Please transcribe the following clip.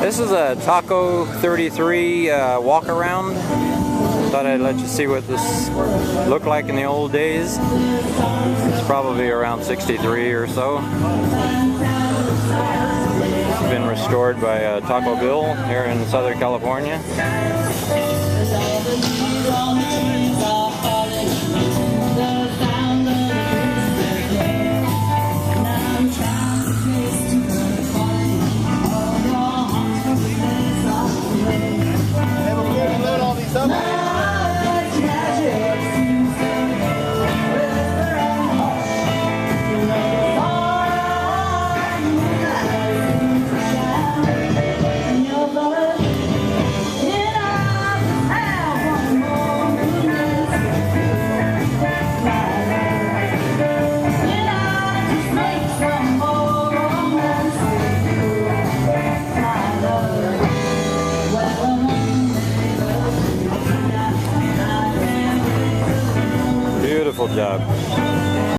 This is a Taco 33 Walkaround. Thought I'd let you see what this looked like in the old days. It's probably around 63 or so. It's been restored by Taco Bill here in Southern California. Beautiful job.